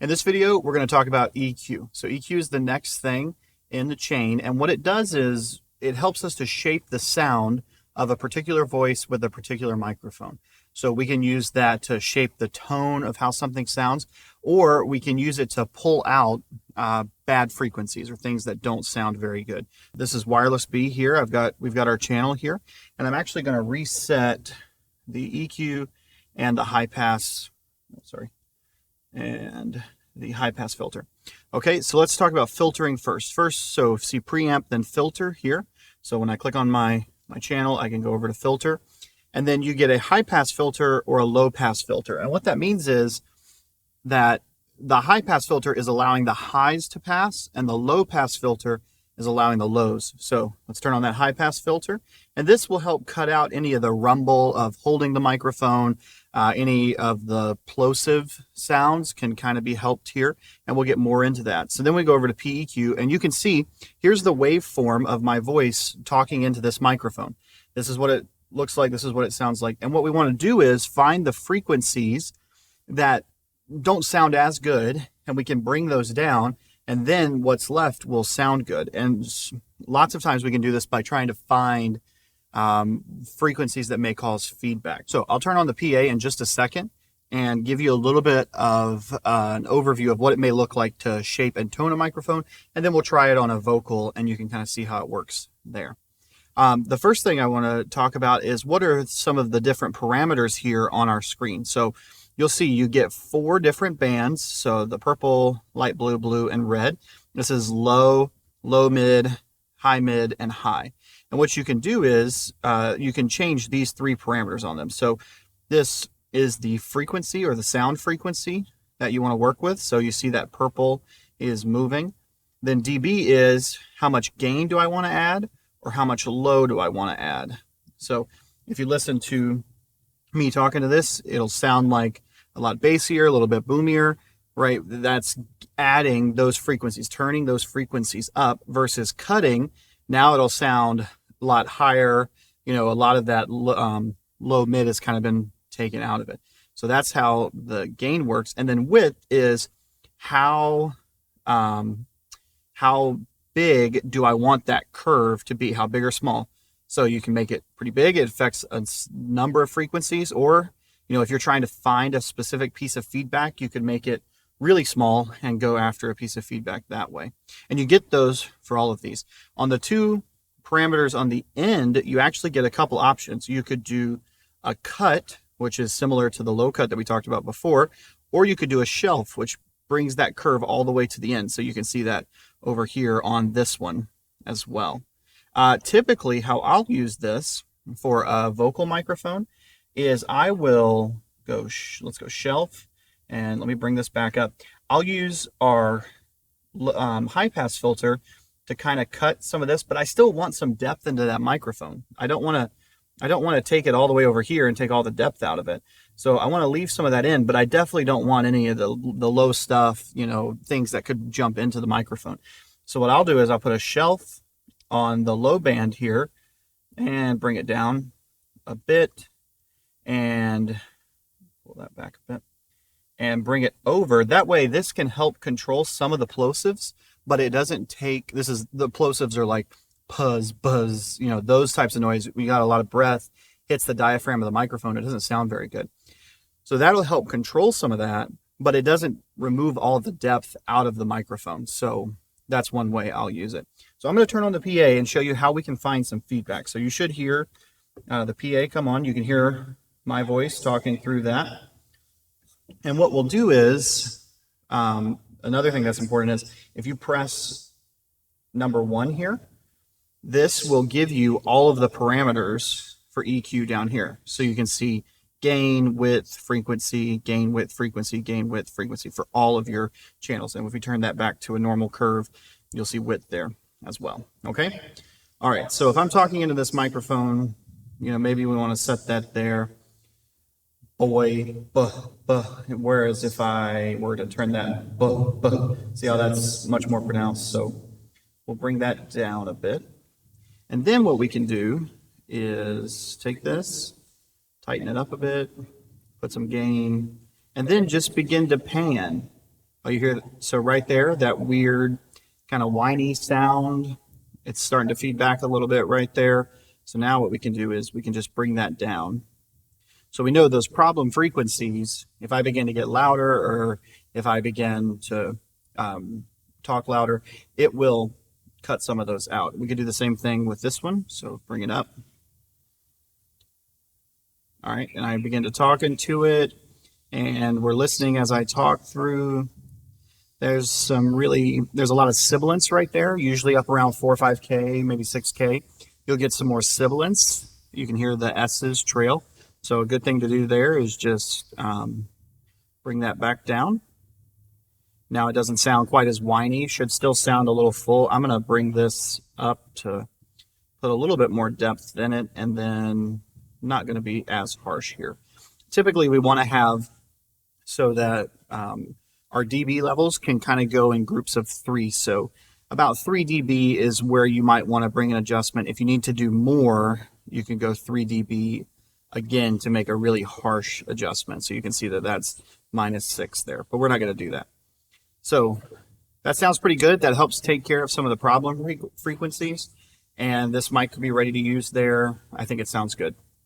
In this video, we're going to talk about EQ. So EQ is the next thing in the chain, and what it does is it helps us to shape the sound of a particular voice with a particular microphone. So we can use that to shape the tone of how something sounds, or we can use it to pull out bad frequencies or things that don't sound very good. This is wireless B here. We've got our channel here, and I'm actually going to reset the EQ and the high pass. And the high pass filter. Okay, so let's talk about filtering first. So see preamp, then filter here. So when I click on my channel, I can go over to filter, and then you get a high pass filter or a low pass filter. And what that means is that the high pass filter is allowing the highs to pass, and the low pass filter is allowing the lows. So let's turn on that high pass filter, and this will help cut out any of the rumble of holding the microphone. Any of the plosive sounds can kind of be helped here, and we'll get more into that. So then we go over to PEQ, and you can see here's the waveform of my voice talking into this microphone. This is what it looks like. This is what it sounds like. And what we want to do is find the frequencies that don't sound as good, and we can bring those down, and then what's left will sound good. And lots of times we can do this by trying to find frequencies that may cause feedback. So I'll turn on the PA in just a second and give you a little bit of an overview of what it may look like to shape and tone a microphone, and then we'll try it on a vocal and you can kind of see how it works there. The first thing I want to talk about is what are some of the different parameters here on our screen. So you'll see you get 4 different bands. So the purple, light blue, blue, and red. This is low, low mid, high mid, and high. And what you can do is you can change these 3 parameters on them. So this is the frequency or the sound frequency that you want to work with. So you see that purple is moving. Then dB is how much gain do I want to add, or how much low do I want to add. So if you listen to me talking to this, it'll sound like a lot bassier, a little bit boomier, right? That's adding those frequencies, turning those frequencies up versus cutting. Now it'll sound a lot higher. You know, a lot of that low mid has kind of been taken out of it. So that's how the gain works. And then width is how big do I want that curve to be? How big or small? So you can make it pretty big. It affects a number of frequencies, or if you're trying to find a specific piece of feedback, you could make it really small and go after a piece of feedback that way. And you get those for all of these. On the 2 parameters on the end, you actually get a couple options. You could do a cut, which is similar to the low cut that we talked about before, or you could do a shelf, which brings that curve all the way to the end. So you can see that over here on this one as well. Typically, how I'll use this for a vocal microphone is I will go, let's go shelf, and let me bring this back up. I'll use our high pass filter to kind of cut some of this, but I still want some depth into that microphone. I don't want to take it all the way over here and take all the depth out of it. So I want to leave some of that in, but I definitely don't want any of the low stuff, things that could jump into the microphone. So what I'll do is I'll put a shelf on the low band here and bring it down a bit and pull that back a bit and bring it over. That way this can help control some of the plosives, but it doesn't take, the plosives are like puzz, buzz, those types of noise. We got a lot of breath, hits the diaphragm of the microphone. It doesn't sound very good. So that'll help control some of that, but it doesn't remove all the depth out of the microphone. So that's one way I'll use it. So I'm going to turn on the PA and show you how we can find some feedback. So you should hear the PA come on. You can hear my voice talking through that. And what we'll do is, another thing that's important is if you press number 1 here, this will give you all of the parameters for EQ down here. So you can see gain, width, frequency, gain, width, frequency, gain, width, frequency for all of your channels. And if we turn that back to a normal curve, you'll see width there as well. Okay. All right. So if I'm talking into this microphone, maybe we want to set that there. Boy, whereas if I were to turn that, see how that's much more pronounced. So we'll bring that down a bit. And then what we can do is take this, tighten it up a bit, put some gain, and then just begin to pan Oh, you hear, so right there, that weird kind of whiny sound, it's starting to feed back a little bit right there. So now what we can do is we can just bring that down. So we know those problem frequencies, if I begin to get louder or if I begin to talk louder, it will cut some of those out. We could do the same thing with this one. So bring it up. All right, and I begin to talk into it, and we're listening as I talk through. There's a lot of sibilance right there, usually up around 4 or 5K, maybe 6K. You'll get some more sibilance. You can hear the S's trail. So a good thing to do there is just bring that back down. Now it doesn't sound quite as whiny, should still sound a little full. I'm going to bring this up to put a little bit more depth in it, and then not going to be as harsh here. Typically we want to have so that our dB levels can kind of go in groups of 3. So about 3 dB is where you might want to bring an adjustment. If you need to do more, you can go 3 dB again to make a really harsh adjustment. So you can see that that's -6 there, but we're not going to do that. So that sounds pretty good. That helps take care of some of the problem frequencies. And this mic could be ready to use there. I think it sounds good.